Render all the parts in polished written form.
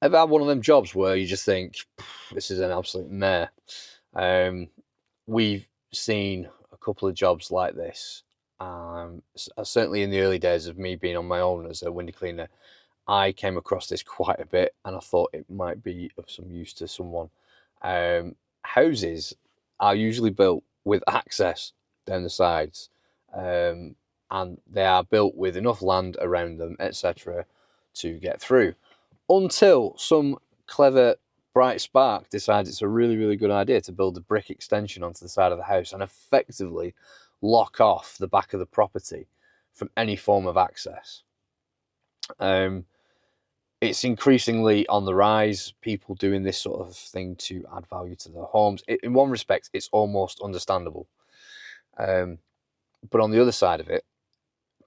Ever had one of them jobs where you just think, this is an absolute mare? We've seen a couple of jobs like this. Certainly in the early days of me being on my own as a window cleaner, I came across this quite a bit, and I thought it might be of some use to someone. Houses are usually built with access down the sides, and they are built with enough land around them, etc., to get through. Until some clever bright spark decides it's a really, really good idea to build a brick extension onto the side of the house and effectively lock off the back of the property from any form of access. It's increasingly on the rise, people doing this sort of thing to add value to their homes. In one respect, it's almost understandable. But on the other side of it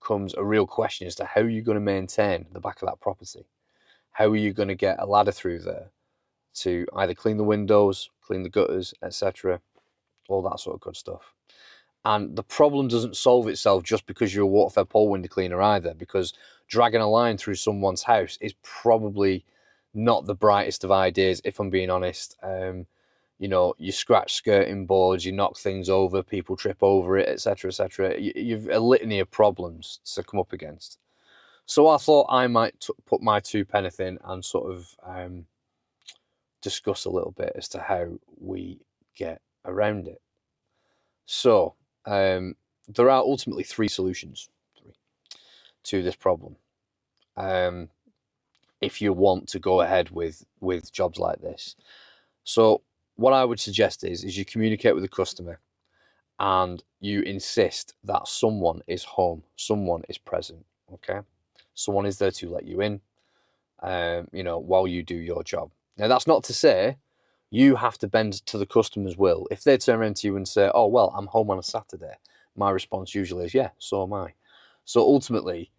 comes a real question as to how you're going to maintain the back of that property. How are you going to get a ladder through there to either clean the windows, clean the gutters, etc., all that sort of good stuff. And the problem doesn't solve itself just because you're a water-fed pole window cleaner either, because dragging a line through someone's house is probably not the brightest of ideas, if I'm being honest. You scratch skirting boards, you knock things over, people trip over it, etc., etc. You've a litany of problems to come up against. So I thought I might put my 2 pence in and sort of discuss a little bit as to how we get around it. So there are ultimately 3 solutions to this problem. If you want to go ahead with jobs like this. So what I would suggest is you communicate with the customer and you insist that someone is home, someone is present, okay? Someone is there to let you in, while you do your job. Now, that's not to say you have to bend to the customer's will. If they turn around to you and say, oh, well, I'm home on a Saturday, my response usually is, yeah, so am I. So ultimately,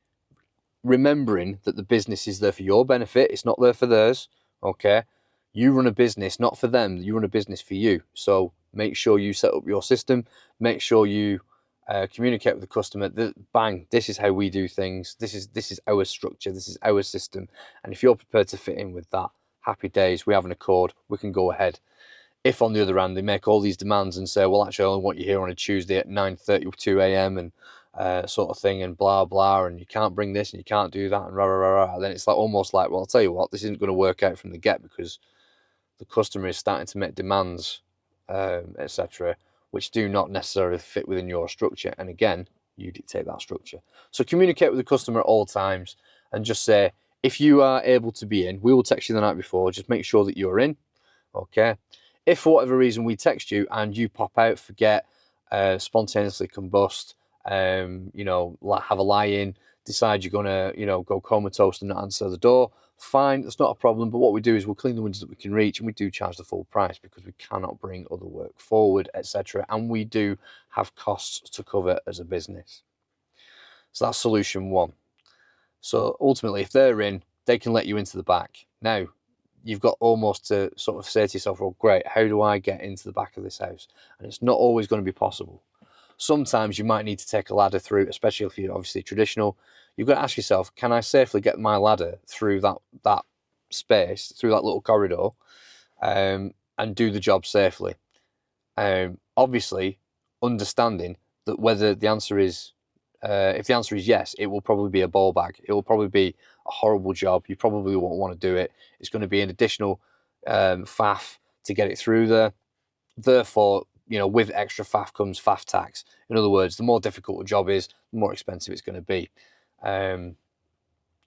remembering that the business is there for your benefit, it's not there for theirs, okay? You run a business, not for them, you run a business for you. So make sure you set up your system, make sure you communicate with the customer that, bang, this is how we do things, this is our structure, this is our system. And if you're prepared to fit in with that, happy days, we have an accord, we can go ahead. If on the other hand, they make all these demands and say, well, actually, I only want you here on a Tuesday at 9:32 a.m. and sort of thing, and blah, blah, and you can't bring this and you can't do that, and rah, rah, rah, rah, then it's like almost like, well, I'll tell you what, this isn't going to work out from the get, because the customer is starting to make demands, etc., which do not necessarily fit within your structure. And again, you dictate that structure. So communicate with the customer at all times and just say, if you are able to be in, we will text you the night before, just make sure that you're in, okay? If for whatever reason we text you and you pop out, forget, spontaneously combust, have a lie-in, decide you're going to, go comatose and not answer the door, fine, that's not a problem. But what we do is we'll clean the windows that we can reach, and we do charge the full price because we cannot bring other work forward, etc. And we do have costs to cover as a business. So that's solution 1. So ultimately, if they're in, they can let you into the back. Now, you've got almost to sort of say to yourself, well, great, how do I get into the back of this house? And it's not always going to be possible. Sometimes you might need to take a ladder through, especially if you're obviously traditional. You've got to ask yourself, can I safely get my ladder through that space, through that little corridor, and do the job safely? Obviously, understanding that whether the answer is, if the answer is yes, it will probably be a ball bag. It will probably be a horrible job. You probably won't want to do it. It's going to be an additional faff to get it through there. Therefore, with extra faff comes faff tax. In other words, the more difficult a job is, the more expensive it's going to be. And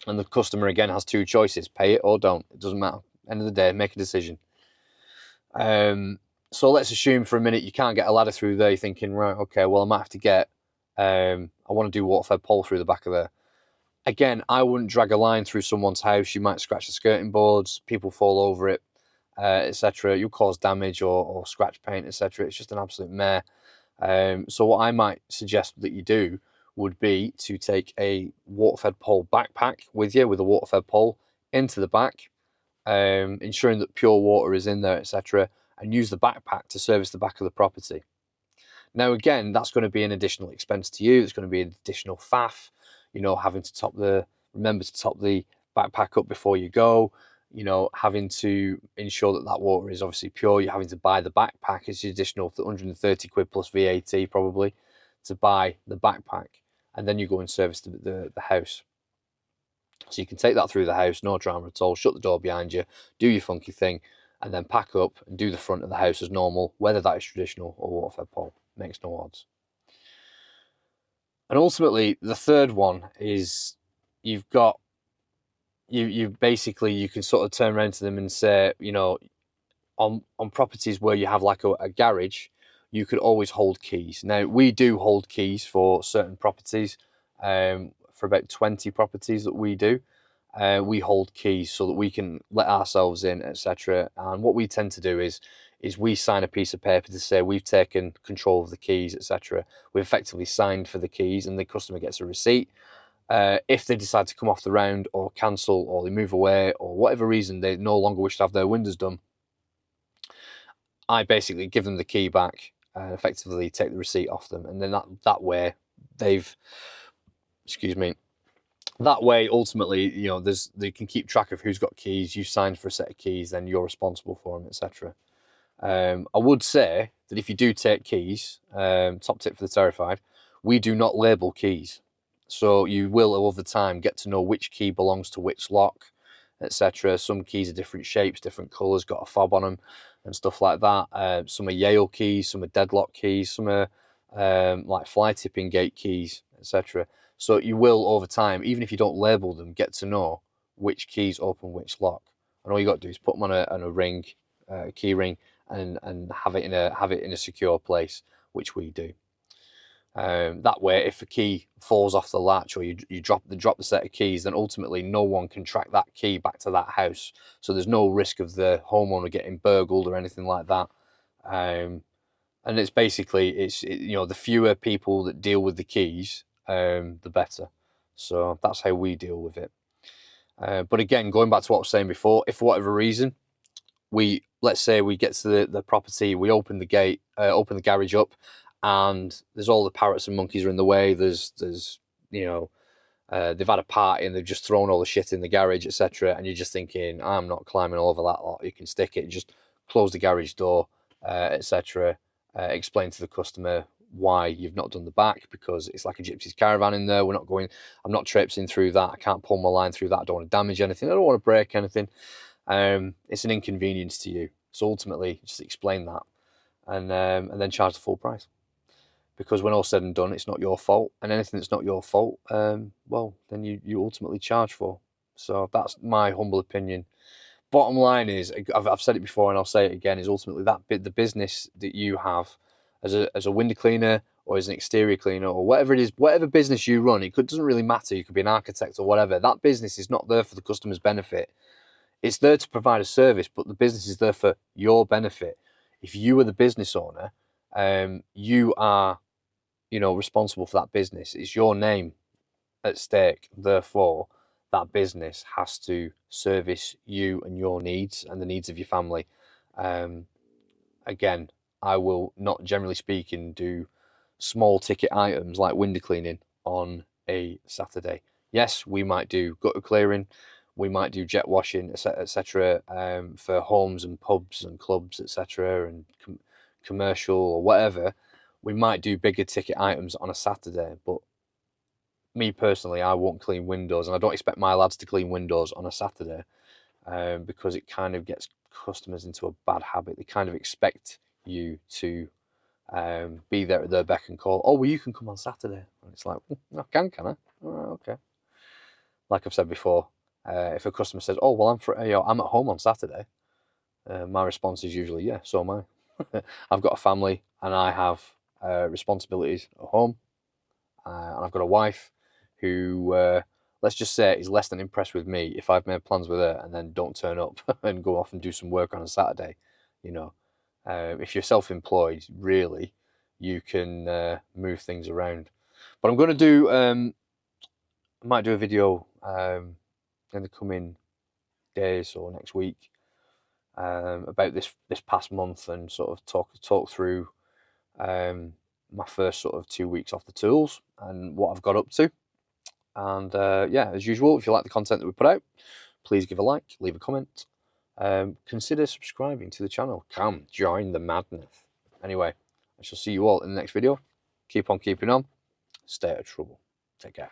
the customer, again, has 2 choices: pay it or don't. It doesn't matter. End of the day, make a decision. So let's assume for a minute you can't get a ladder through there. You're thinking, right, okay, well, I might have to get, I want to do water-fed pole through the back of there. Again, I wouldn't drag a line through someone's house. You might scratch the skirting boards, people fall over it, etc. You'll cause damage or scratch paint, etc. It's just an absolute mare. So what I might suggest that you do would be to take a water-fed pole backpack with you, with a water-fed pole, into the back, ensuring that pure water is in there, etc., and use the backpack to service the back of the property. Now, again, that's going to be an additional expense to you. It's going to be an additional faff, having to remember to top the backpack up before you go. you know, having to ensure that that water is obviously pure. You're having to buy the backpack. It's additional 130 quid plus VAT probably to buy the backpack, and then you go and service the house. So you can take that through the house, no drama at all, shut the door behind you, do your funky thing, and then pack up and do the front of the house as normal, whether that is traditional or water-fed pole. Makes no odds. And ultimately, the third one is you've got, you basically, you can sort of turn around to them and say, you know, on properties where you have like a garage, you could always hold keys. Now, we do hold keys for certain properties, for about 20 properties that we do. We hold keys so that we can let ourselves in, etc. And what we tend to do is we sign a piece of paper to say we've taken control of the keys, etc. We've effectively signed for the keys, and the customer gets a receipt. If they decide to come off the round or cancel or they move away or whatever reason they no longer wish to have their windows done, I basically give them the key back and effectively take the receipt off them, and then that way they've, excuse me, that way ultimately, you know, they can keep track of who's got keys. You signed for a set of keys, then you're responsible for them, etc. I would say that if you do take keys, top tip for the terrified, we do not label keys, so you will over time get to know which key belongs to which lock, etc. Some keys are different shapes, different colours, got a fob on them and stuff like that. Some are Yale keys, some are deadlock keys, some are like fly tipping gate keys, etc. So you will over time, even if you don't label them, get to know which keys open which lock. And all you got to do is put them on a ring, key ring, and have it in a secure place, which we do. That way, if a key falls off the latch or you drop the set of keys, then ultimately no one can track that key back to that house. So there's no risk of the homeowner getting burgled or anything like that. And it's basically, you know, the fewer people that deal with the keys, the better. So that's how we deal with it. But again, going back to what I was saying before, if for whatever reason let's say we get to the property, we open the gate, open the garage up, and there's all the parrots and monkeys are in the way. There's you know, they've had a party and they've just thrown all the shit in the garage, etc. And you're just thinking, I'm not climbing all over that lot. You can stick it, just close the garage door, etc. Explain to the customer why you've not done the back, because it's like a gypsy's caravan in there. I'm not traipsing through that. I can't pull my line through that. I don't want to damage anything. I don't want to break anything. It's an inconvenience to you. So ultimately, just explain that, and then charge the full price. Because when all's said and done, it's not your fault, and anything that's not your fault, well, then you ultimately charge for. So that's my humble opinion. Bottom line is, I've said it before and I'll say it again, is ultimately the business that you have as a window cleaner or as an exterior cleaner or whatever it is, whatever business you run, doesn't really matter. You could be an architect or whatever. That business is not there for the customer's benefit. It's there to provide a service, but the business is there for your benefit. If you are the business owner, you are, you know, responsible for that business. It's your name at stake. Therefore, that business has to service you and your needs and the needs of your family. Again, I will not, generally speaking, do small ticket items like window cleaning on a Saturday. Yes, we might do gutter clearing, we might do jet washing, etc. For homes and pubs and clubs, etc. and commercial or whatever. We might do bigger ticket items on a Saturday, but me personally, I won't clean windows, and I don't expect my lads to clean windows on a Saturday, because it kind of gets customers into a bad habit. They kind of expect you to be there at their beck and call. Oh, well, you can come on Saturday, and it's like, I can I? Oh, okay. Like I've said before, if a customer says, "Oh, well, I'm at home on Saturday," my response is usually, "Yeah, so am I." I've got a family and I have responsibilities at home, and I've got a wife who, let's just say, is less than impressed with me if I've made plans with her and then don't turn up and go off and do some work on a Saturday. You know, if you're self-employed, really, you can move things around. But I'm going to do, I might do a video in the coming days or next week about this past month and sort of talk through my first sort of 2 weeks off the tools and what I've got up to. And yeah, as usual, if you like the content that we put out, please give a like, leave a comment. Consider subscribing to the channel. Come, join the madness. Anyway, I shall see you all in the next video. Keep on keeping on. Stay out of trouble. Take care.